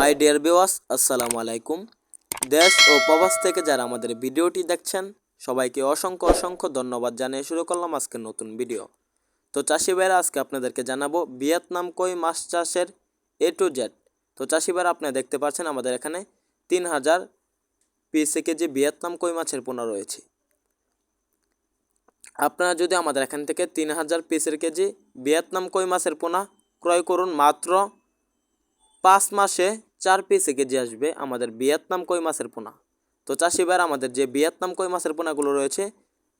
My dear viewers, আসসালামু আলাইকুম। দেশ ও প্রবাস থেকে যারা আমাদের ভিডিওটি দেখছেন সবাইকে অসংখ্য অসংখ্য ধন্যবাদ জানিয়ে শুরু করলাম আজকের নতুন ভিডিও। তো চাষি ভাইরা, আজকে আপনাদেরকে জানাবো ভিয়েতনাম কই মাছ চাষের A to Z। তো চাষি ভাইরা, আপনারা দেখতে পাচ্ছেন আমাদের এখানে 3000 পিস কেজি ভিয়েতনাম কই মাছের পোনা রয়েছে। আপনারা যদি আমাদের এখান থেকে 3000 পিসের কেজি ভিয়েতনাম কই মাছের পোনা ক্রয় করুন, মাত্র 5 মাসে 4 পিসে কেজি আসবে আমাদের ভিয়েতনাম কই মাছের পোনা। তো চাষি ভাইরা, আমাদের যে ভিয়েতনাম কই মাছের পোনাগুলো রয়েছে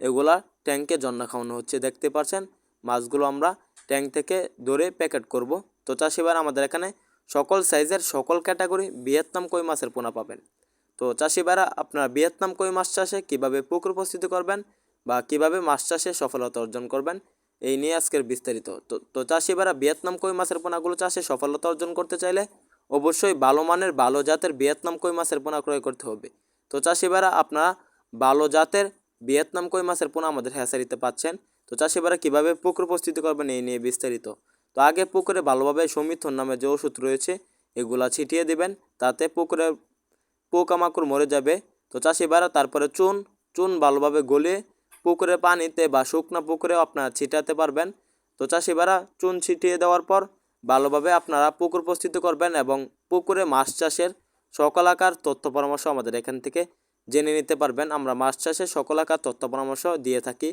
এগুলা ট্যাঙ্কে জন্না খাওয়ানো হচ্ছে। দেখতে পাচ্ছেন মাছগুলো আমরা ট্যাঙ্ক থেকে ধরে প্যাকেট করব। তো চাষি ভাইরা, আমাদের এখানে সকল সাইজের সকল ক্যাটাগরি ভিয়েতনাম কই মাছের পোনা পাবেন। তো চাষি ভাইরা, আপনারা ভিয়েতনাম কই মাছ চাষে কীভাবে পুকুর প্রস্তুতি করবেন বা কীভাবে মাছ চাষে সফলতা অর্জন করবেন এই নিয়ে আজকের বিস্তারিত। তো চাষি ভাইরা, ভিয়েতনাম কই মাছের পোনাগুলো চাষে সফলতা অর্জন করতে চাইলে অবশ্যই ভালো মানের ভালো জাতের ভিয়েতনাম কই মাছের পোনা ক্রয় করতে হবে। তো চাষি ভাইরা, আপনারা ভালো জাতের ভিয়েতনাম কই মাছের পোনা আমাদের হ্যাচারিতে পাচ্ছেন। তো চাষি ভাইরা, কীভাবে পুকুর প্রস্তুতি করবেন এই নিয়ে বিস্তারিত। তো আগে পুকুরে ভালোভাবে সমিথন নামে যে ওষুধ রয়েছে এগুলা ছিটিয়ে দিবেন, তাতে পুকুরে পোকামাকড় মরে যাবে। তো চাষি ভাইরা, তারপরে চুন ভালোভাবে গলিয়ে পুকুরে পানিতে বা শুকনো পুকুরে আপনারা ছিটাতে পারবেন। তো চাষি ভাইরা, চুন ছিটিয়ে দেওয়ার পর ভালোভাবে আপনারা পুকুর প্রস্তুতি করবেন এবং পুকুরে মাছ চাষের সকল আকার তথ্য পরামর্শ আমাদের এখান থেকে জেনে নিতে পারবেন। আমরা মাছ চাষের সকল আকার তথ্য পরামর্শ দিয়ে থাকি।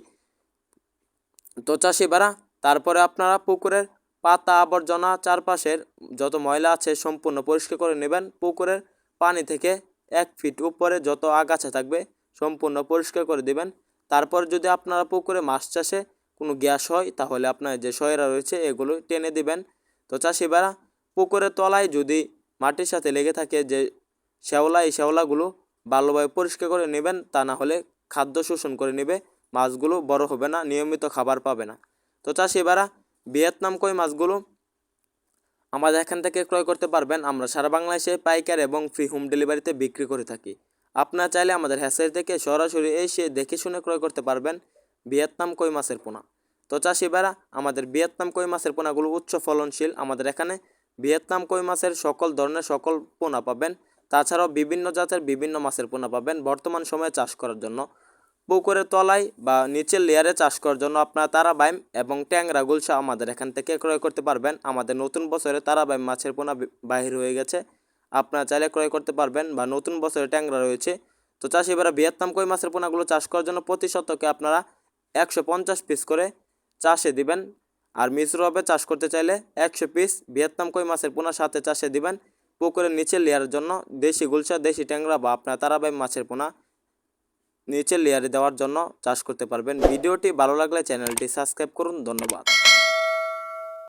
তো চাষি ভাইরা, তারপরে আপনারা পুকুরের পাতা আবর্জনা চারপাশের যত ময়লা আছে সম্পূর্ণ পরিষ্কার করে নেবেন। পুকুরের পানি থেকে 1 ফিট উপরে যত আগাছা থাকবে সম্পূর্ণ পরিষ্কার করে দিবেন। তারপর যদি আপনারা পুকুরে মাছ চাষে কোনো গ্যাস হয় তাহলে আপনার যে সয়েরা রয়েছে এগুলো টেনে দিবেন। তো চাষি ভাইরা, পুকুরের তলায় যদি মাটির সাথে লেগে থাকে যে শ্যাওলা, এই শ্যাওলাগুলো ভালোভাবে পরিষ্কার করে নেবেন, তা না হলে খাদ্য শোষণ করে নেবে, মাছগুলো বড় হবে না, নিয়মিত খাবার পাবে না। তো চাষি ভাইরা, ভিয়েতনাম কই মাছগুলো আমাদের এখান থেকে ক্রয় করতে পারবেন। আমরা সারা বাংলাদেশে পাইকার এবং ফ্রি হোম ডেলিভারিতে বিক্রি করে থাকি। আপনারা চাইলে আমাদের হ্যাচারি থেকে সরাসরি এসে দেখে শুনে ক্রয় করতে পারবেন ভিয়েতনাম কই মাছের পোনা। তো চাষি ভাইরা, আমাদের ভিয়েতনাম কই মাছের পোনাগুলো উচ্চ ফলনশীল। আমাদের এখানে ভিয়েতনাম কই মাছের সকল ধরনের সকল পোনা পাবেন। তাছাড়াও বিভিন্ন জাতের বিভিন্ন মাছের পোনা পাবেন বর্তমান সময়ে চাষ করার জন্য। পুকুরের তলায় বা নিচের লেয়ারে চাষ করার জন্য আপনারা তারাবাইম এবং ট্যাংরা গুলশা আমাদের এখান থেকে ক্রয় করতে পারবেন। আমাদের নতুন বছরে তারাবাইম মাছের পোনা বাহির হয়ে গেছে, আপনারা চাইলে ক্রয় করতে পারবেন, বা নতুন বছরে ট্যাংরা রয়েছে। তো চাষি ভাইরা, ভিয়েতনাম কই মাছের পোনাগুলো চাষ করার জন্য প্রতি শতকে আপনারা 150 পিস করে চাষে দিবেন। আর মিশ্রভাবে চাষ করতে চাইলে 100 পিস ভিয়েতনাম কই মাছের পোনা সাথে চাষে দিবেন। পুকুরের নিচের লেয়ারের জন্য দেশি গুলশা, দেশি ট্যাংরা বা আপনার তারাবাইম মাছের পোনা নিচের লেয়ারে দেওয়ার জন্য চাষ করতে পারবেন। ভিডিওটি ভালো লাগলে চ্যানেলটি সাবস্ক্রাইব করুন। ধন্যবাদ।